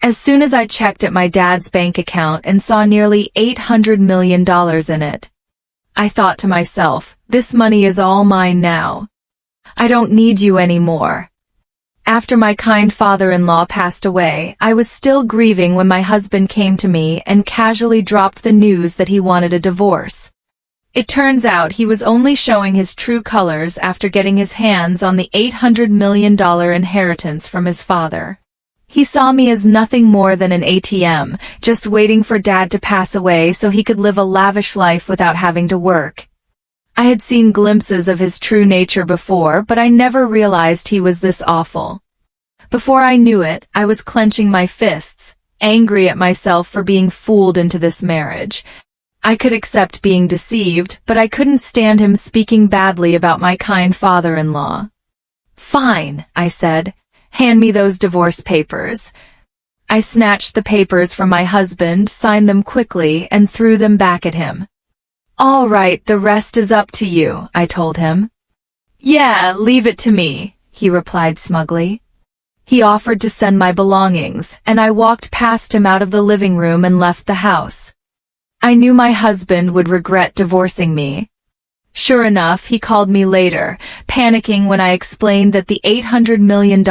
As soon as I checked at my dad's bank account and saw nearly $800 million in it, I thought to myself, this money is all mine now. I don't need you anymore. After my kind father-in-law passed away, I was still grieving when my husband came to me and casually dropped the news that he wanted a divorce. It turns out he was only showing his true colors after getting his hands on the $800 million inheritance from his father. He saw me as nothing more than an ATM, just waiting for Dad to pass away so he could live a lavish life without having to work. I had seen glimpses of his true nature before, but I never realized he was this awful. Before I knew it, I was clenching my fists, angry at myself for being fooled into this marriage. I could accept being deceived, but I couldn't stand him speaking badly about my kind father-in-law. "Fine," I said. "Hand me those divorce papers." I snatched the papers from my husband, signed them quickly, and threw them back at him. "All right, the rest is up to you," I told him. "Yeah, leave it to me," he replied smugly. He offered to send my belongings, and I walked past him out of the living room and left the house. I knew my husband would regret divorcing me. Sure enough, he called me later, panicking when I explained that the $800 million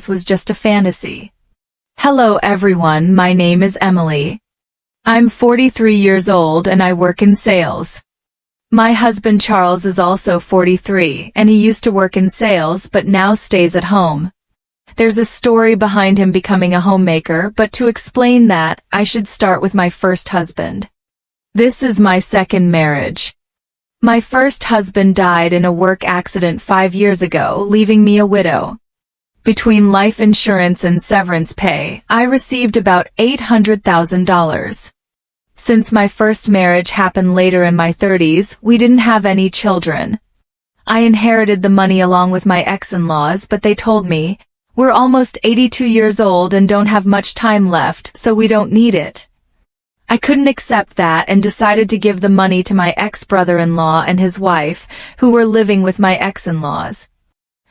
was just a fantasy. "Hello everyone, my name is Emily. I'm 43 years old and I work in sales. My husband Charles is also 43 and he used to work in sales but now stays at home. There's a story behind him becoming a homemaker, but to explain that, I should start with my first husband. This is my second marriage. My first husband died in a work accident 5 years ago, leaving me a widow. Between life insurance and severance pay, I received about $800,000. Since my first marriage happened later in my 30s, we didn't have any children. I inherited the money along with my ex-in-laws, but they told me, "We're almost 82 years old and don't have much time left, so we don't need it." I couldn't accept that and decided to give the money to my ex-brother-in-law and his wife, who were living with my ex-in-laws.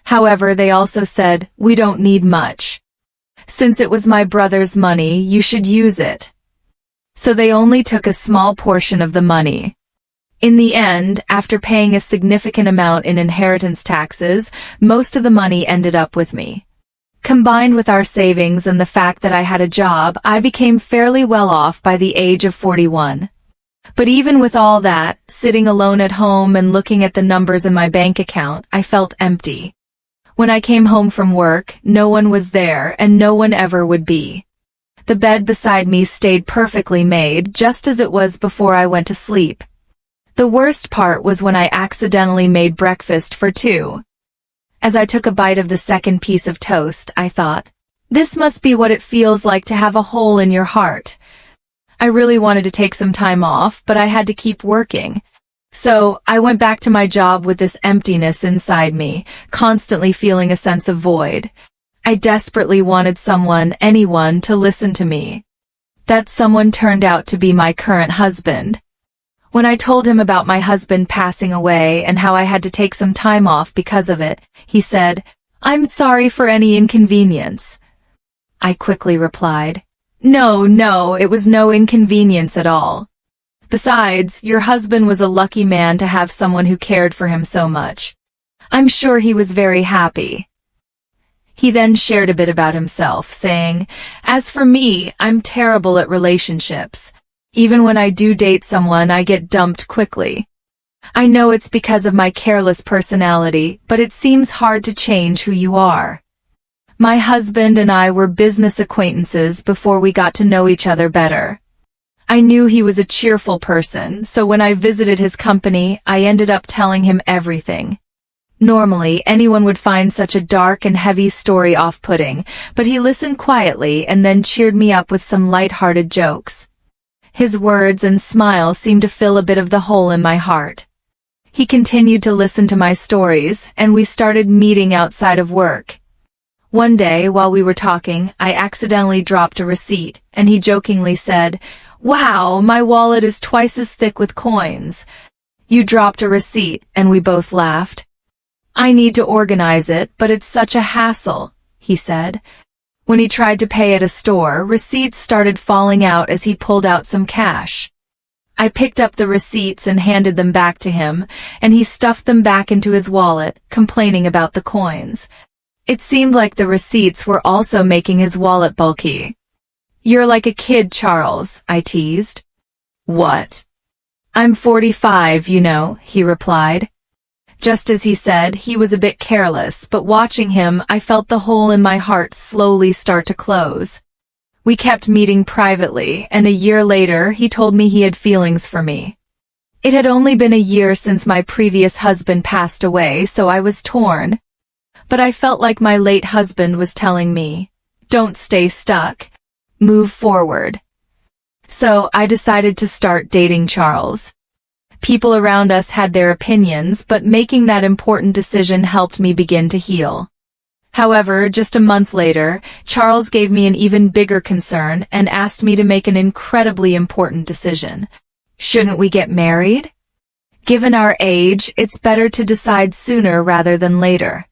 However, they also said, "We don't need much. Since it was my brother's money, you should use it." So they only took a small portion of the money. In the end, after paying a significant amount in inheritance taxes, most of the money ended up with me. Combined with our savings and the fact that I had a job, I became fairly well off by the age of 41. But even with all that, sitting alone at home and looking at the numbers in my bank account, I felt empty. When I came home from work, no one was there and no one ever would be. The bed beside me stayed perfectly made, just as it was before I went to sleep. The worst part was when I accidentally made breakfast for two. As I took a bite of the second piece of toast, I thought, this must be what it feels like to have a hole in your heart. I really wanted to take some time off, but I had to keep working. So, I went back to my job with this emptiness inside me, constantly feeling a sense of void. I desperately wanted someone, anyone, to listen to me. That someone turned out to be my current husband. When I told him about my husband passing away and how I had to take some time off because of it, he said, "I'm sorry for any inconvenience." I quickly replied, No, it was no inconvenience at all. Besides, your husband was a lucky man to have someone who cared for him so much. I'm sure he was very happy." He then shared a bit about himself, saying, "As for me, I'm terrible at relationships. Even when I do date someone, I get dumped quickly. I know it's because of my careless personality, but it seems hard to change who you are. My husband and I were business acquaintances before we got to know each other better. I knew he was a cheerful person, so when I visited his company, I ended up telling him everything. Normally, anyone would find such a dark and heavy story off-putting, but he listened quietly and then cheered me up with some light-hearted jokes. His words and smile seemed to fill a bit of the hole in my heart. He continued to listen to my stories, and we started meeting outside of work. One day, while we were talking, I accidentally dropped a receipt, and he jokingly said, "Wow, my wallet is twice as thick with coins." "You dropped a receipt," and we both laughed. "I need to organize it, but it's such a hassle," he said. When he tried to pay at a store, receipts started falling out as he pulled out some cash. I picked up the receipts and handed them back to him, and he stuffed them back into his wallet, complaining about the coins. It seemed like the receipts were also making his wallet bulky. "You're like a kid, Charles," I teased. "What?" "I'm 45, you know," he replied. Just as he said, he was a bit careless, but watching him, I felt the hole in my heart slowly start to close. We kept meeting privately, and a year later, he told me he had feelings for me. It had only been a year since my previous husband passed away, so I was torn. But I felt like my late husband was telling me, "Don't stay stuck. Move forward." So I decided to start dating Charles. People around us had their opinions, but making that important decision helped me begin to heal. However, just a month later, Charles gave me an even bigger concern and asked me to make an incredibly important decision. Shouldn't we get married? Given our age, it's better to decide sooner rather than later.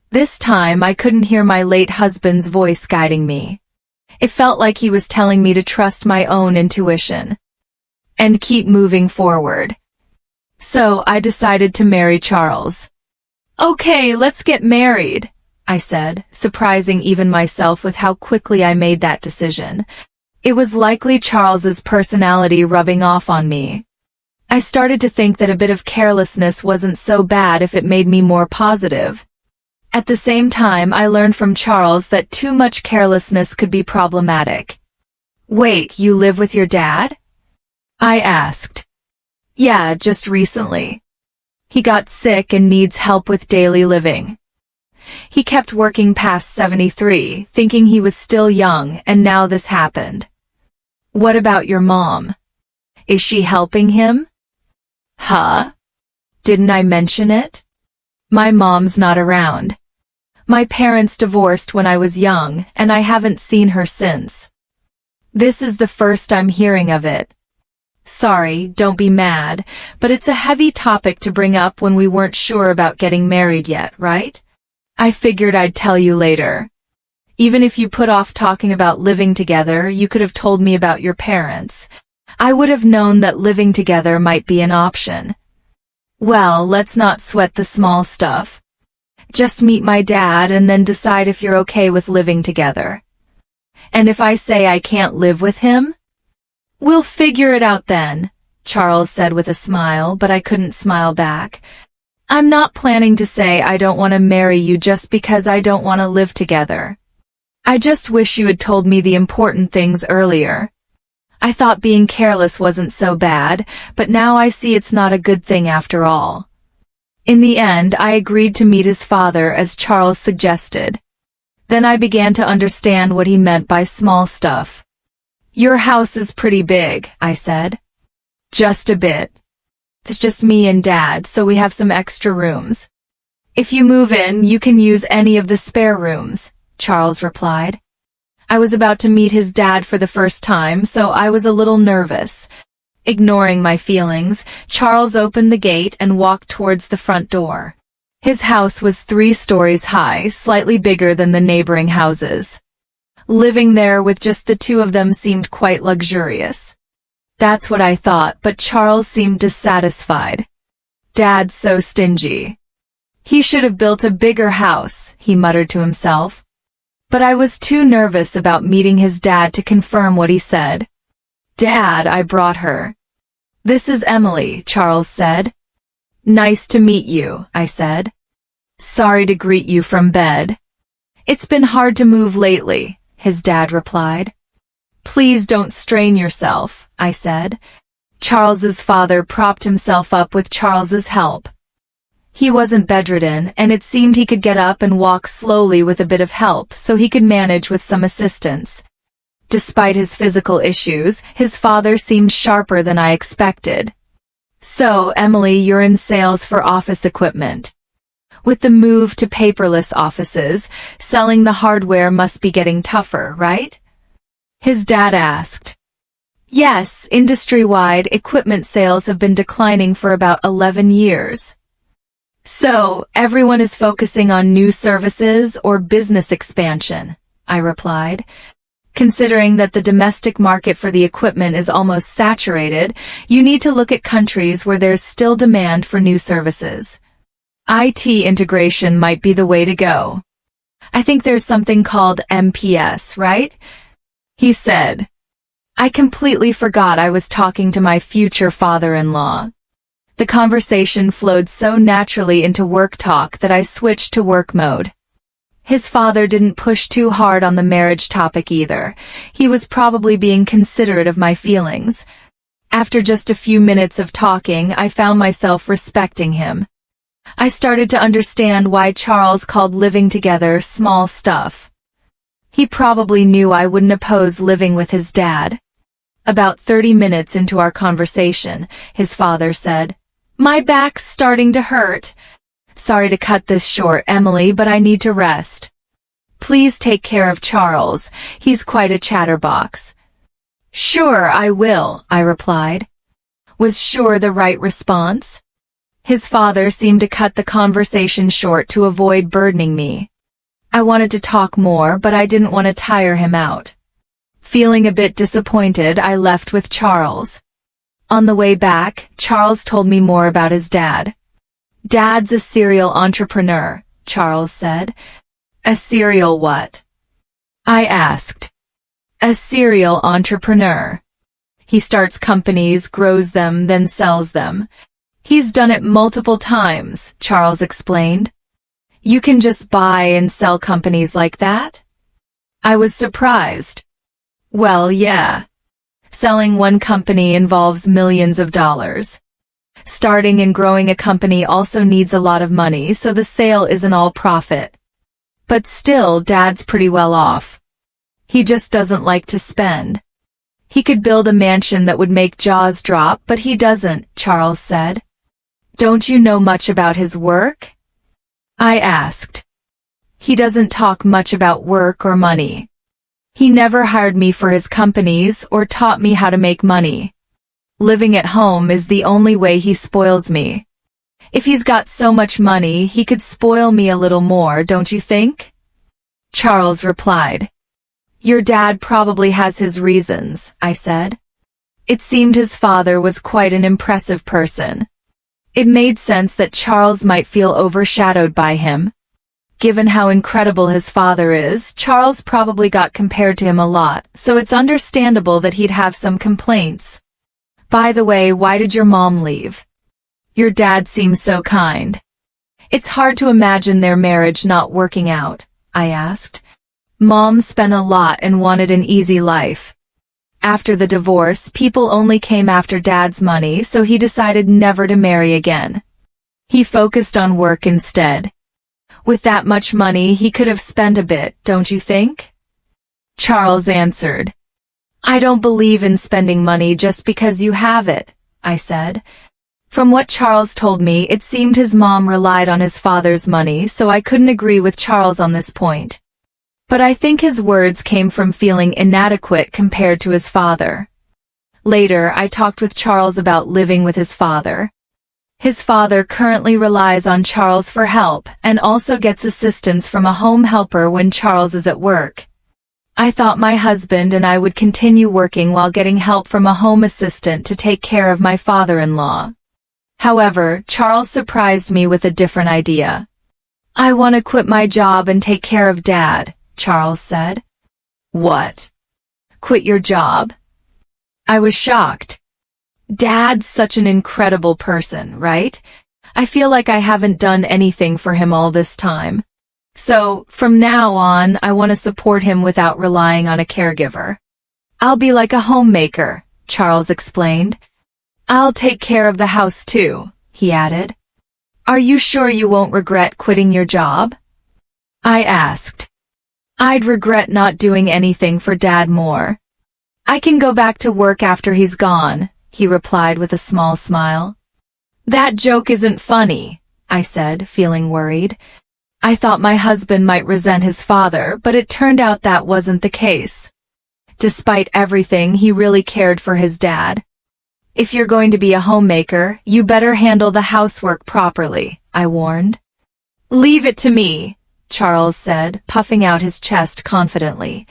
This time, I couldn't hear my late husband's voice guiding me. It felt like he was telling me to trust my own intuition and keep moving forward. So I decided to marry Charles. "Okay, let's get married," I said, surprising even myself with how quickly I made that decision. It was likely Charles's personality rubbing off on me. I started to think that a bit of carelessness wasn't so bad if it made me more positive. At the same time, I learned from Charles that too much carelessness could be problematic. "Wait, you live with your dad?" I asked. "Yeah, just recently. He got sick and needs help with daily living. He kept working past 73, thinking he was still young, and now this happened." "What about your mom? Is she helping him?" "Huh? Didn't I mention it? My mom's not around. My parents divorced when I was young, and I haven't seen her since. This is the first I'm hearing of it. Sorry, don't be mad, but it's a heavy topic to bring up when we weren't sure about getting married yet, right? I figured I'd tell you later. Even if you put off talking about living together, you could have told me about your parents. I would have known that living together might be an option." "Well, let's not sweat the small stuff. Just meet my dad and then decide if you're okay with living together. And if I say I can't live with him?" "We'll figure it out then," Charles said with a smile, but I couldn't smile back. "I'm not planning to say I don't want to marry you just because I don't want to live together. I just wish you had told me the important things earlier. I thought being careless wasn't so bad, but now I see it's not a good thing after all." In the end, I agreed to meet his father as Charles suggested. Then I began to understand what he meant by small stuff. "Your house is pretty big," I said. "Just a bit. It's just me and Dad, so we have some extra rooms. If you move in, you can use any of the spare rooms," Charles replied. I was about to meet his dad for the first time, so I was a little nervous. Ignoring my feelings, Charles opened the gate and walked towards the front door. His house was 3 stories high, slightly bigger than the neighboring houses. Living there with just the 2 of them seemed quite luxurious. That's what I thought, but Charles seemed dissatisfied. "Dad's so stingy. He should have built a bigger house," he muttered to himself. But I was too nervous about meeting his dad to confirm what he said. "Dad, I brought her." "This is Emily," Charles said. "Nice to meet you," I said. "Sorry to greet you from bed." "It's been hard to move lately," his dad replied. "Please don't strain yourself," I said. Charles's father propped himself up with Charles's help. He wasn't bedridden, and it seemed he could get up and walk slowly with a bit of help, so he could manage with some assistance. Despite his physical issues, his father seemed sharper than I expected. "So, Emily, you're in sales for office equipment. With the move to paperless offices, selling the hardware must be getting tougher, right?" his dad asked. "Yes, industry-wide equipment sales have been declining for about 11 years. So, everyone is focusing on new services or business expansion," I replied. Considering that the domestic market for the equipment is almost saturated, you need to look at countries where there's still demand for new services. IT integration might be the way to go. I think there's something called MPS, right? He said. I completely forgot I was talking to my future father-in-law. The conversation flowed so naturally into work talk that I switched to work mode. His father didn't push too hard on the marriage topic either. He was probably being considerate of my feelings. After just a few minutes of talking, I found myself respecting him. I started to understand why Charles called living together small stuff. He probably knew I wouldn't oppose living with his dad. About 30 minutes into our conversation, his father said, "My back's starting to hurt. Sorry to cut this short, Emily, but I need to rest. Please take care of Charles. He's quite a chatterbox." "Sure, I will," I replied. Was sure the right response? His father seemed to cut the conversation short to avoid burdening me. I wanted to talk more, but I didn't want to tire him out. Feeling a bit disappointed, I left with Charles. On the way back, Charles told me more about his dad. "Dad's a serial entrepreneur," Charles said. "A serial what?" I asked. "A serial entrepreneur. He starts companies, grows them, then sells them. He's done it multiple times," Charles explained. "You can just buy and sell companies like that?" I was surprised. "Well, yeah. Selling one company involves millions of dollars. Starting and growing a company also needs a lot of money, so the sale isn't all profit. But still, Dad's pretty well off. He just doesn't like to spend. He could build a mansion that would make jaws drop, but he doesn't," Charles said. "Don't you know much about his work?" I asked. "He doesn't talk much about work or money. He never hired me for his companies or taught me how to make money. Living at home is the only way he spoils me. If he's got so much money, he could spoil me a little more, don't you think?" Charles replied. "Your dad probably has his reasons," I said. It seemed his father was quite an impressive person. It made sense that Charles might feel overshadowed by him. Given how incredible his father is, Charles probably got compared to him a lot, so it's understandable that he'd have some complaints. "By the way, why did your mom leave? Your dad seems so kind." "It's hard to imagine their marriage not working out," I asked. "Mom spent a lot and wanted an easy life. After the divorce, people only came after Dad's money, so he decided never to marry again. He focused on work instead. With that much money, he could have spent a bit, don't you think?" Charles answered. "I don't believe in spending money just because you have it," I said. From what Charles told me, it seemed his mom relied on his father's money, so I couldn't agree with Charles on this point. But I think his words came from feeling inadequate compared to his father. Later, I talked with Charles about living with his father. His father currently relies on Charles for help and also gets assistance from a home helper when Charles is at work. I thought my husband and I would continue working while getting help from a home assistant to take care of my father-in-law. However, Charles surprised me with a different idea. "I want to quit my job and take care of Dad," Charles said. "What? Quit your job?" I was shocked. Dad's such an incredible person, right? I feel like I haven't done anything for him all this time. So, from now on, I want to support him without relying on a caregiver. "I'll be like a homemaker," Charles explained. "I'll take care of the house too," he added. "Are you sure you won't regret quitting your job?" I asked. "I'd regret not doing anything for Dad more. I can go back to work after he's gone," he replied with a small smile. "That joke isn't funny," I said, feeling worried. I thought my husband might resent his father, but it turned out that wasn't the case. Despite everything, he really cared for his dad. "If you're going to be a homemaker, you better handle the housework properly," I warned. "Leave it to me," Charles said, puffing out his chest confidently.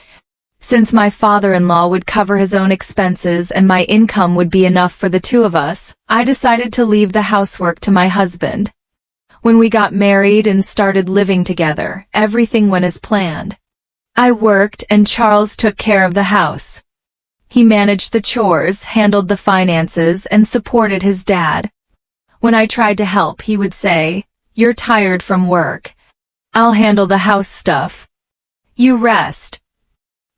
Since my father-in-law would cover his own expenses and my income would be enough for the two of us, I decided to leave the housework to my husband. When we got married and started living together, everything went as planned. I worked and Charles took care of the house. He managed the chores, handled the finances, and supported his dad. When I tried to help, he would say, "You're tired from work. I'll handle the house stuff. You rest."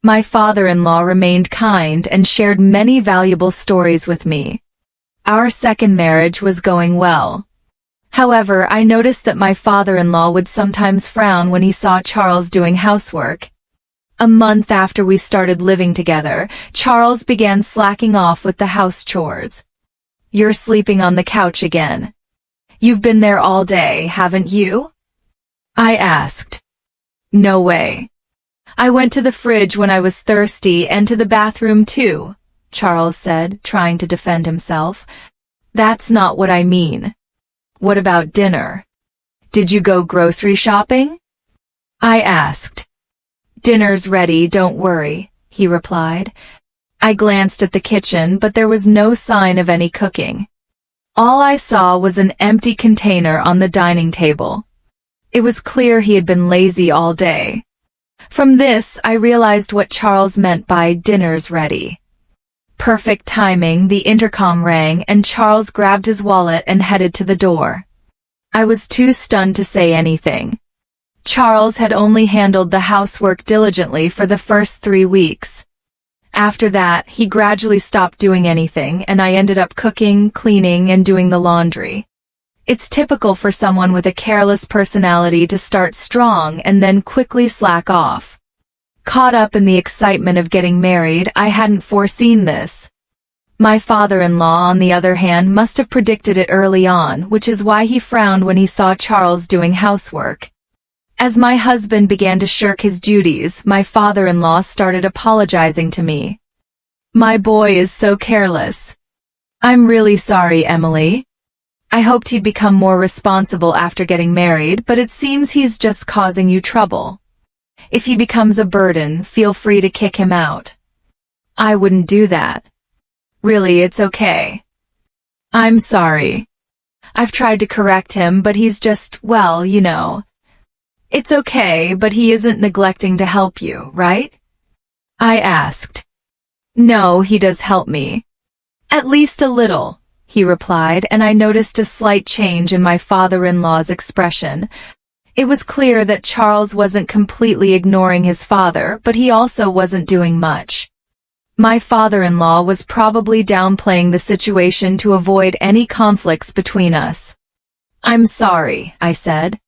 My father-in-law remained kind and shared many valuable stories with me. Our second marriage was going well. However, I noticed that my father-in-law would sometimes frown when he saw Charles doing housework. A month after we started living together, Charles began slacking off with the house chores. "You're sleeping on the couch again. You've been there all day, haven't you?" I asked. "No way. I went to the fridge when I was thirsty and to the bathroom too," Charles said, trying to defend himself. "That's not what I mean. What about dinner? Did you go grocery shopping?" I asked. "Dinner's ready, don't worry," he replied. I glanced at the kitchen, but there was no sign of any cooking. All I saw was an empty container on the dining table. It was clear he had been lazy all day. From this, I realized what Charles meant by "dinner's ready." Perfect timing, the intercom rang and Charles grabbed his wallet and headed to the door. I was too stunned to say anything. Charles had only handled the housework diligently for the first 3 weeks. After that, he gradually stopped doing anything, and I ended up cooking, cleaning, and doing the laundry. It's typical for someone with a careless personality to start strong and then quickly slack off. Caught up in the excitement of getting married, I hadn't foreseen this. My father-in-law, on the other hand, must have predicted it early on, which is why he frowned when he saw Charles doing housework. As my husband began to shirk his duties, my father-in-law started apologizing to me. "My boy is so careless. I'm really sorry, Emily. I hoped he'd become more responsible after getting married, but it seems he's just causing you trouble. If he becomes a burden, feel free to kick him out." "I wouldn't do that. Really, it's okay. I'm sorry. I've tried to correct him, but he's just, well, you know. It's okay, but he isn't neglecting to help you, right?" I asked. "No, he does help me. At least a little," he replied, and I noticed a slight change in my father-in-law's expression. It was clear that Charles wasn't completely ignoring his father, but he also wasn't doing much. My father-in-law was probably downplaying the situation to avoid any conflicts between us. "I'm sorry," I said.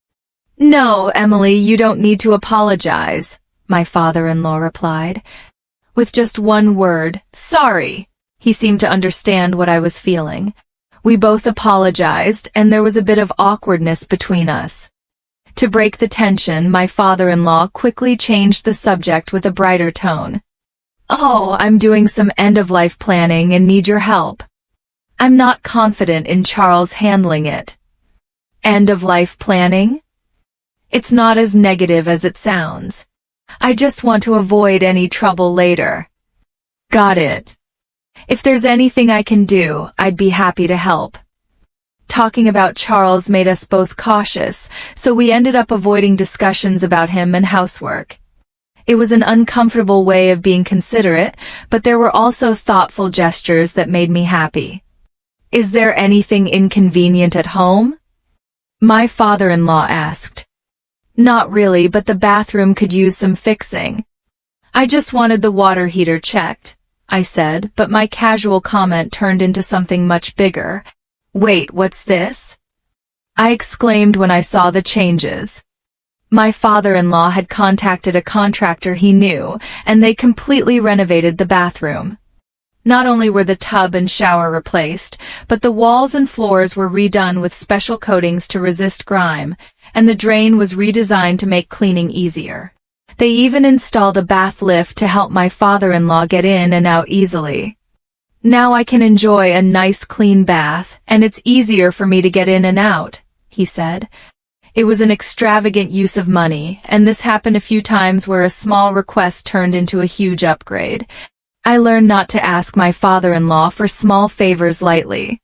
"No, Emily, you don't need to apologize," my father-in-law replied. With just one word, "sorry," he seemed to understand what I was feeling. We both apologized, and there was a bit of awkwardness between us. To break the tension, my father-in-law quickly changed the subject with a brighter tone. "Oh, I'm doing some end-of-life planning and need your help. I'm not confident in Charles handling it." "End-of-life planning? It's not as negative as it sounds. I just want to avoid any trouble later." "Got it. If there's anything I can do, I'd be happy to help." Talking about Charles made us both cautious, so we ended up avoiding discussions about him and housework. It was an uncomfortable way of being considerate, but there were also thoughtful gestures that made me happy. "Is there anything inconvenient at home?" my father-in-law asked. "Not really, but the bathroom could use some fixing. I just wanted the water heater checked," I said, but my casual comment turned into something much bigger. "Wait, what's this?" I exclaimed when I saw the changes. My father-in-law had contacted a contractor he knew, and they completely renovated the bathroom. Not only were the tub and shower replaced, but the walls and floors were redone with special coatings to resist grime, and the drain was redesigned to make cleaning easier. They even installed a bath lift to help my father-in-law get in and out easily. "Now I can enjoy a nice clean bath, and it's easier for me to get in and out," he said. It was an extravagant use of money, and this happened a few times where a small request turned into a huge upgrade. I learned not to ask my father-in-law for small favors lightly.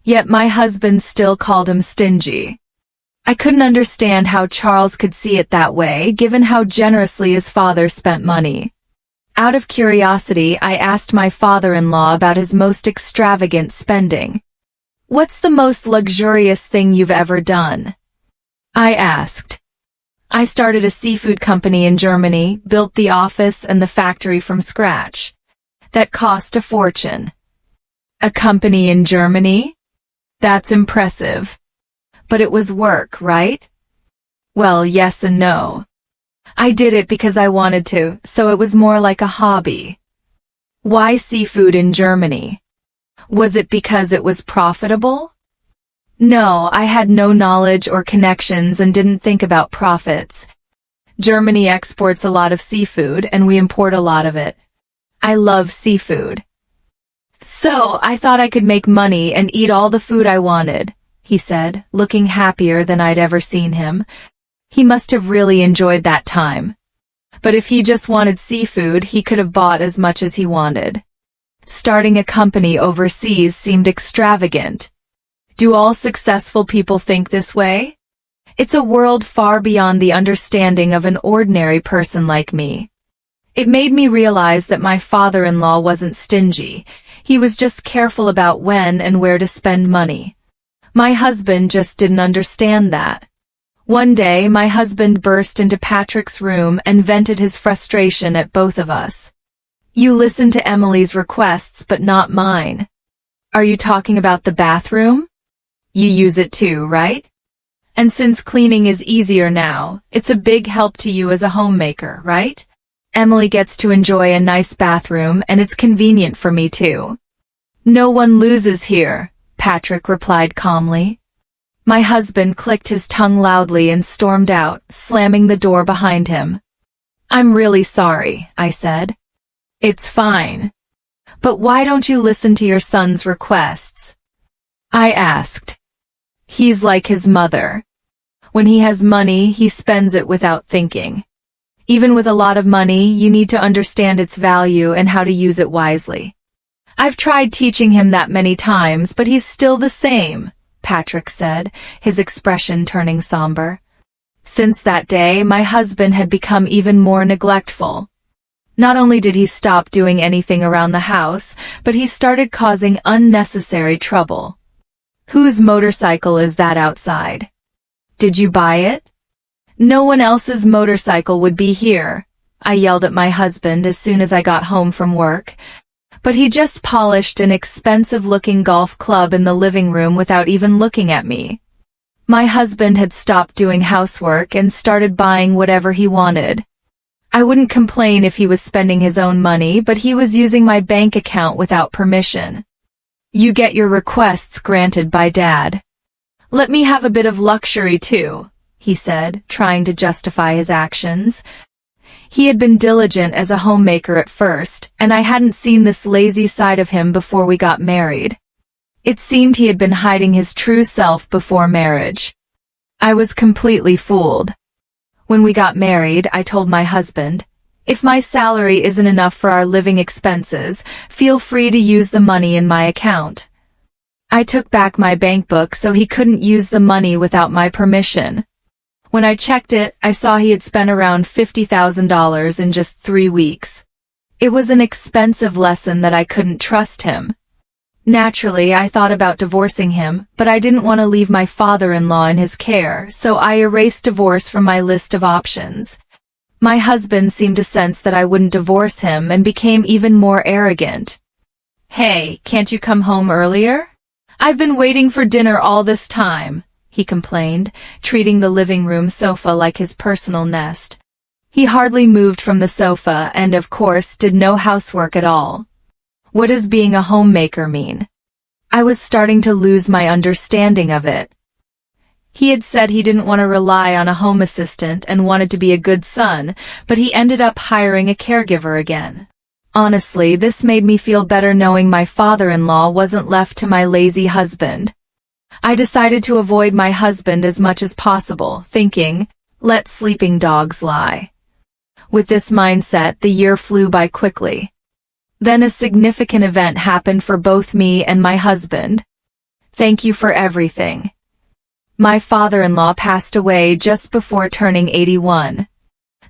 Yet my husband still called him stingy. I couldn't understand how Charles could see it that way, given how generously his father spent money. Out of curiosity, I asked my father-in-law about his most extravagant spending. "What's the most luxurious thing you've ever done?" I asked. "I started a seafood company in Germany, built the office and the factory from scratch. That cost a fortune." "A company in Germany? That's impressive. But it was work, right?" "Well, yes and no. I did it because I wanted to, so it was more like a hobby." "Why seafood in Germany? Was it because it was profitable?" "No, I had no knowledge or connections and didn't think about profits. Germany exports a lot of seafood and we import a lot of it. I love seafood. So I thought I could make money and eat all the food I wanted," he said, looking happier than I'd ever seen him. He must have really enjoyed that time. But if he just wanted seafood, he could have bought as much as he wanted. Starting a company overseas seemed extravagant. Do all successful people think this way? It's a world far beyond the understanding of an ordinary person like me. It made me realize that my father-in-law wasn't stingy. He was just careful about when and where to spend money. My husband just didn't understand that. One day, my husband burst into Patrick's room and vented his frustration at both of us. "You listen to Emily's requests but not mine. Are you talking about the bathroom? You use it too, right? And since cleaning is easier now, it's a big help to you as a homemaker, right? Emily gets to enjoy a nice bathroom and it's convenient for me too." "No one loses here," Patrick replied calmly. My husband clicked his tongue loudly and stormed out, slamming the door behind him. "I'm really sorry," I said. "It's fine. But why don't you listen to your son's requests?" I asked. "He's like his mother. When he has money, he spends it without thinking. Even with a lot of money, you need to understand its value and how to use it wisely. I've tried teaching him that many times, but he's still the same," Patrick said, his expression turning somber. Since that day, my husband had become even more neglectful. Not only did he stop doing anything around the house, but he started causing unnecessary trouble. "Whose motorcycle is that outside? Did you buy it? No one else's motorcycle would be here," I yelled at my husband as soon as I got home from work. But he just polished an expensive-looking golf club in the living room without even looking at me. My husband had stopped doing housework and started buying whatever he wanted. I wouldn't complain if he was spending his own money, but he was using my bank account without permission. "You get your requests granted by Dad. Let me have a bit of luxury too," he said, trying to justify his actions. He had been diligent as a homemaker at first, and I hadn't seen this lazy side of him before we got married. It seemed he had been hiding his true self before marriage. I was completely fooled. When we got married, I told my husband, "If my salary isn't enough for our living expenses, feel free to use the money in my account." I took back my bank book so he couldn't use the money without my permission. When I checked it, I saw he had spent around $50,000 in just 3 weeks. It was an expensive lesson that I couldn't trust him. Naturally, I thought about divorcing him, but I didn't want to leave my father-in-law in his care, so I erased divorce from my list of options. My husband seemed to sense that I wouldn't divorce him and became even more arrogant. "Hey, can't you come home earlier? I've been waiting for dinner all this time," he complained, treating the living room sofa like his personal nest. He hardly moved from the sofa and, of course, did no housework at all. What does being a homemaker mean? I was starting to lose my understanding of it. He had said he didn't want to rely on a home assistant and wanted to be a good son, but he ended up hiring a caregiver again. Honestly, this made me feel better knowing my father-in-law wasn't left to my lazy husband. I decided to avoid my husband as much as possible, thinking, let sleeping dogs lie. With this mindset, the year flew by quickly. Then a significant event happened for both me and my husband. Thank you for everything. My father-in-law passed away just before turning 81.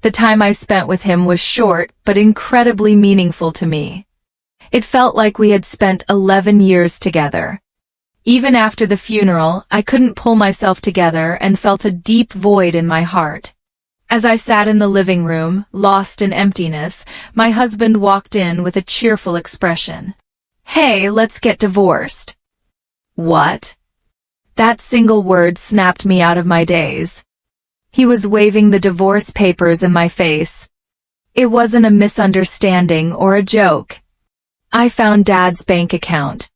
The time I spent with him was short, but incredibly meaningful to me. It felt like we had spent 11 years together. Even after the funeral, I couldn't pull myself together and felt a deep void in my heart. As I sat in the living room, lost in emptiness, my husband walked in with a cheerful expression. Hey, let's get divorced. What? That single word snapped me out of my daze. He was waving the divorce papers in my face. It wasn't a misunderstanding or a joke. I found Dad's bank account.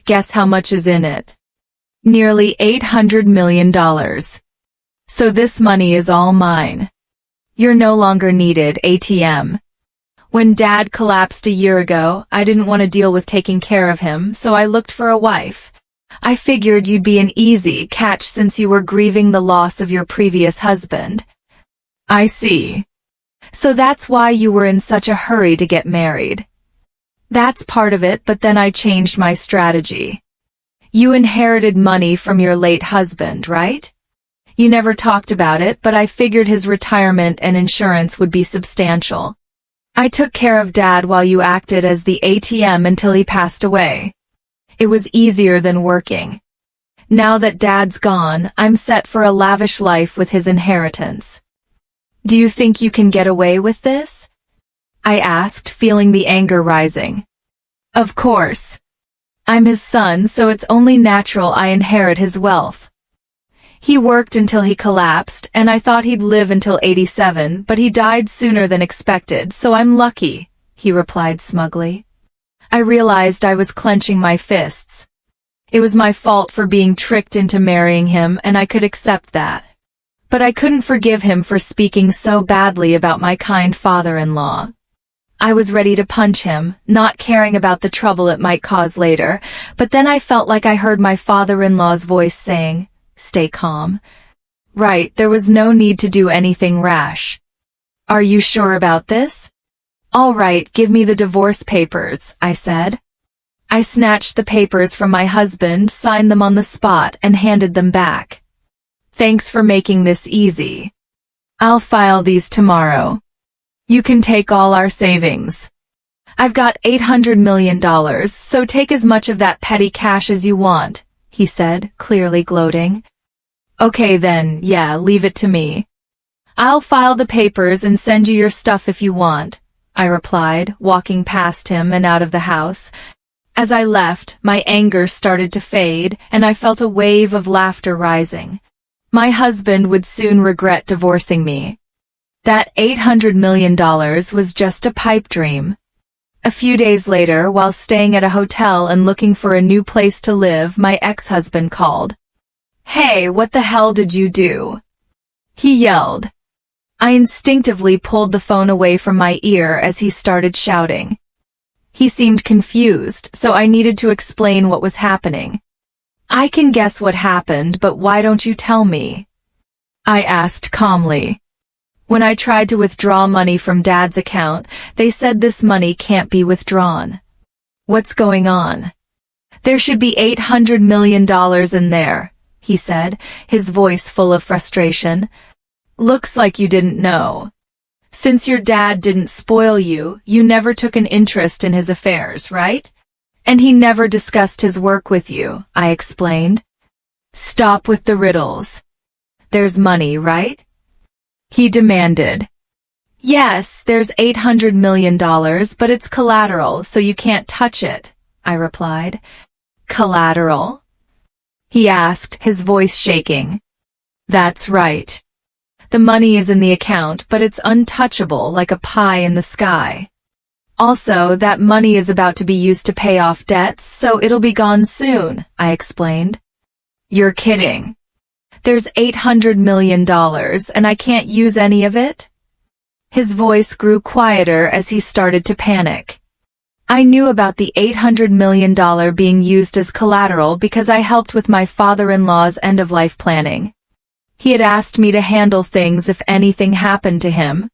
Guess how much is in it? Nearly $800 million. So this money is all mine. You're no longer needed, ATM. When Dad collapsed a year ago, I didn't want to deal with taking care of him, so I looked for a wife. I figured you'd be an easy catch since you were grieving the loss of your previous husband. I see. So that's why you were in such a hurry to get married. That's part of it, but then I changed my strategy. You inherited money from your late husband, right? You never talked about it, but I figured his retirement and insurance would be substantial. I took care of Dad while you acted as the ATM until he passed away. It was easier than working. Now that Dad's gone, I'm set for a lavish life with his inheritance. Do you think you can get away with this? I asked, feeling the anger rising. Of course. I'm his son, so it's only natural I inherit his wealth. He worked until he collapsed, and I thought he'd live until 87, but he died sooner than expected, so I'm lucky, he replied smugly. I realized I was clenching my fists. It was my fault for being tricked into marrying him, and I could accept that. But I couldn't forgive him for speaking so badly about my kind father-in-law. I was ready to punch him, not caring about the trouble it might cause later, but then I felt like I heard my father-in-law's voice saying, "Stay calm." Right, there was no need to do anything rash. Are you sure about this? All right, give me the divorce papers, I said. I snatched the papers from my husband, signed them on the spot, and handed them back. Thanks for making this easy. I'll file these tomorrow. You can take all our savings. I've got $800 million, so take as much of that petty cash as you want, he said, clearly gloating. Okay then, yeah, leave it to me. I'll file the papers and send you your stuff if you want, I replied, walking past him and out of the house. As I left, my anger started to fade, and I felt a wave of laughter rising. My husband would soon regret divorcing me. That $800 million was just a pipe dream. A few days later, while staying at a hotel and looking for a new place to live, my ex-husband called. Hey, what the hell did you do? He yelled. I instinctively pulled the phone away from my ear as he started shouting. He seemed confused, so I needed to explain what was happening. I can guess what happened, but why don't you tell me? I asked calmly. When I tried to withdraw money from Dad's account, they said this money can't be withdrawn. What's going on? There should be $800 million in there, he said, his voice full of frustration. Looks like you didn't know. Since your dad didn't spoil you, you never took an interest in his affairs, right? And he never discussed his work with you, I explained. Stop with the riddles. There's money, right? He demanded. Yes, there's $800 million, but it's collateral, so you can't touch it, I replied. Collateral? He asked, his voice shaking. That's right. The money is in the account, but it's untouchable like a pie in the sky. Also, that money is about to be used to pay off debts, so it'll be gone soon, I explained. You're kidding. There's $800 million, and I can't use any of it? His voice grew quieter as he started to panic. I knew about the $800 million being used as collateral because I helped with my father-in-law's end-of-life planning. He had asked me to handle things if anything happened to him.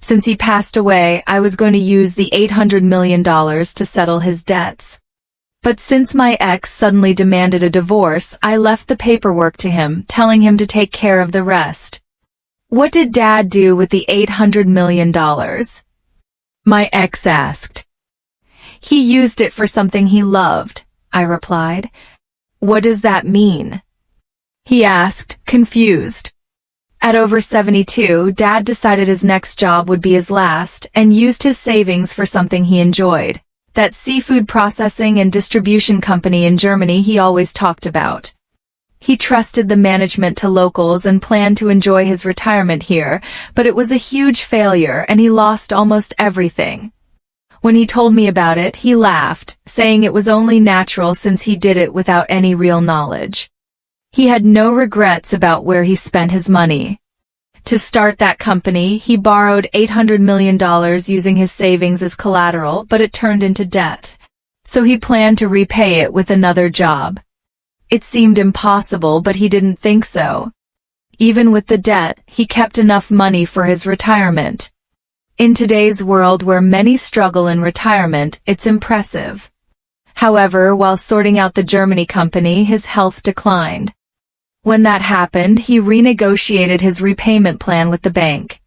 Since he passed away, I was going to use the $800 million to settle his debts. But since my ex suddenly demanded a divorce, I left the paperwork to him, telling him to take care of the rest. What did Dad do with the $800 million? My ex asked. He used it for something he loved, I replied. What does that mean? He asked, confused. At over 72, Dad decided his next job would be his last and used his savings for something he enjoyed. That seafood processing and distribution company in Germany he always talked about. He trusted the management to locals and planned to enjoy his retirement here, but it was a huge failure and he lost almost everything. When he told me about it, he laughed, saying it was only natural since he did it without any real knowledge. He had no regrets about where he spent his money. To start that company, he borrowed $800 million using his savings as collateral, but it turned into debt. So he planned to repay it with another job. It seemed impossible, but he didn't think so. Even with the debt, he kept enough money for his retirement. In today's world where many struggle in retirement, it's impressive. However, while sorting out the Germany company, his health declined. When that happened, he renegotiated his repayment plan with the bank.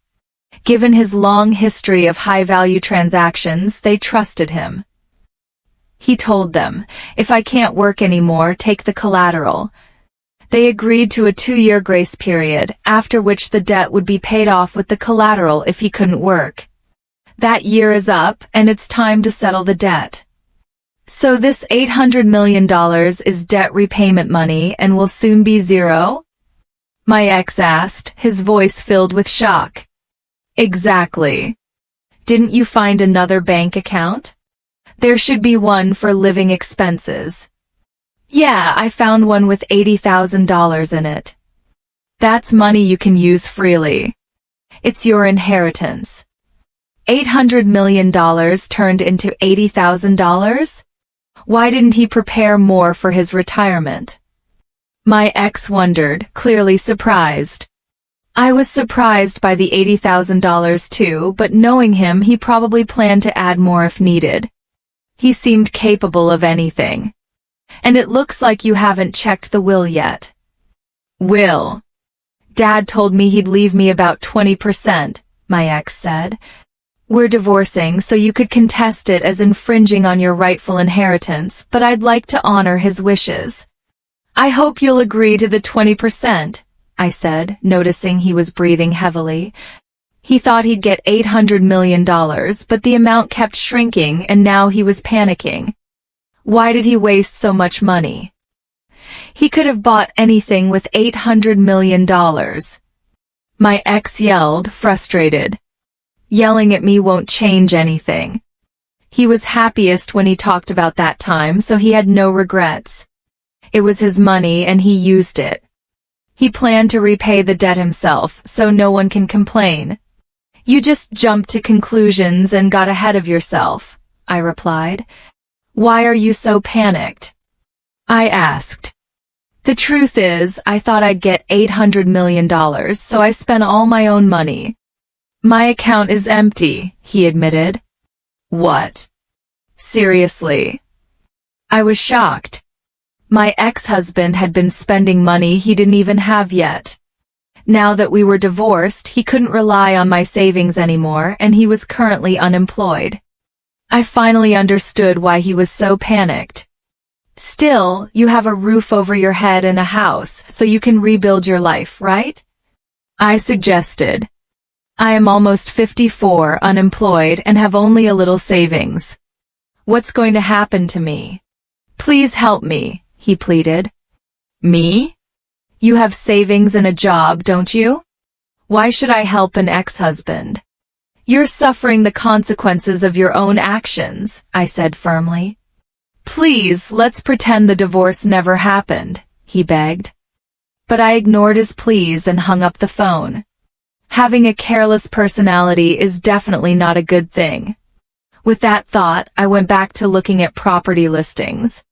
Given his long history of high-value transactions, they trusted him. He told them, if I can't work anymore, take the collateral. They agreed to a 2-year grace period, after which the debt would be paid off with the collateral if he couldn't work. That year is up, and it's time to settle the debt. So this $800 million is debt repayment money and will soon be zero? My ex asked, his voice filled with shock. Exactly. Didn't you find another bank account? There should be one for living expenses. Yeah, I found one with $80,000 in it. That's money you can use freely. It's your inheritance. $800 million turned into $80,000? Why didn't he prepare more for his retirement? My ex wondered, clearly surprised. I was surprised by the $80,000 too, but knowing him, he probably planned to add more if needed. He seemed capable of anything. And it looks like you haven't checked the will yet. Will? Dad told me he'd leave me about 20%, my ex said. We're divorcing so you could contest it as infringing on your rightful inheritance, but I'd like to honor his wishes. I hope you'll agree to the 20%, I said, noticing he was breathing heavily. He thought he'd get $800 million, but the amount kept shrinking and now he was panicking. Why did he waste so much money? He could have bought anything with $800 million. My ex yelled, frustrated. Yelling at me won't change anything. He was happiest when he talked about that time, so he had no regrets. It was his money and he used it. He planned to repay the debt himself, so no one can complain. You just jumped to conclusions and got ahead of yourself, I replied. Why are you so panicked? I asked. The truth is, I thought I'd get $800 million, so I spent all my own money. My account is empty, he admitted. What? Seriously? I was shocked. My ex-husband had been spending money he didn't even have yet. Now that we were divorced, he couldn't rely on my savings anymore, and he was currently unemployed. I finally understood why he was so panicked. Still, you have a roof over your head and a house, so you can rebuild your life, right? I suggested. I am almost 54, unemployed, and have only a little savings. What's going to happen to me? Please help me, he pleaded. Me? You have savings and a job, don't you? Why should I help an ex-husband? You're suffering the consequences of your own actions, I said firmly. Please, let's pretend the divorce never happened, he begged. But I ignored his pleas and hung up the phone. Having a careless personality is definitely not a good thing. With that thought, I went back to looking at property listings.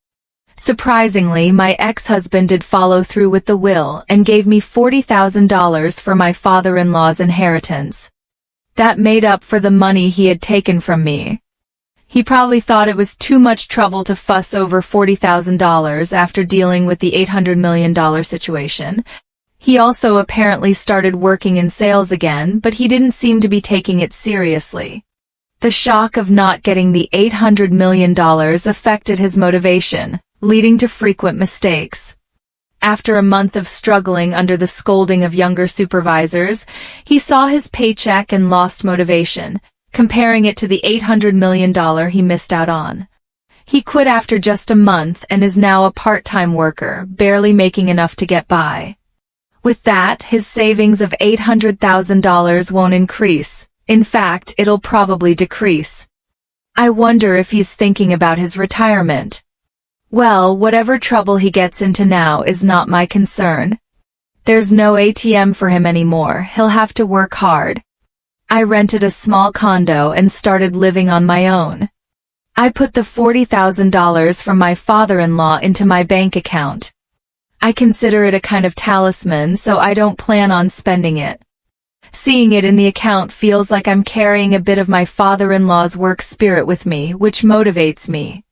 Surprisingly, my ex-husband did follow through with the will and gave me $40,000 for my father-in-law's inheritance. That made up for the money he had taken from me. He probably thought it was too much trouble to fuss over $40,000 after dealing with the $800 million situation. He also apparently started working in sales again, but he didn't seem to be taking it seriously. The shock of not getting the $800 million affected his motivation, leading to frequent mistakes. After a month of struggling under the scolding of younger supervisors, he saw his paycheck and lost motivation, comparing it to the $800 million he missed out on. He quit after just a month and is now a part-time worker, barely making enough to get by. With that, his savings of $800,000 won't increase. In fact, it'll probably decrease. I wonder if he's thinking about his retirement. Well, whatever trouble he gets into now is not my concern. There's no ATM for him anymore, he'll have to work hard. I rented a small condo and started living on my own. I put the $40,000 from my father-in-law into my bank account. I consider it a kind of talisman, so I don't plan on spending it. Seeing it in the account feels like I'm carrying a bit of my father-in-law's work spirit with me, which motivates me.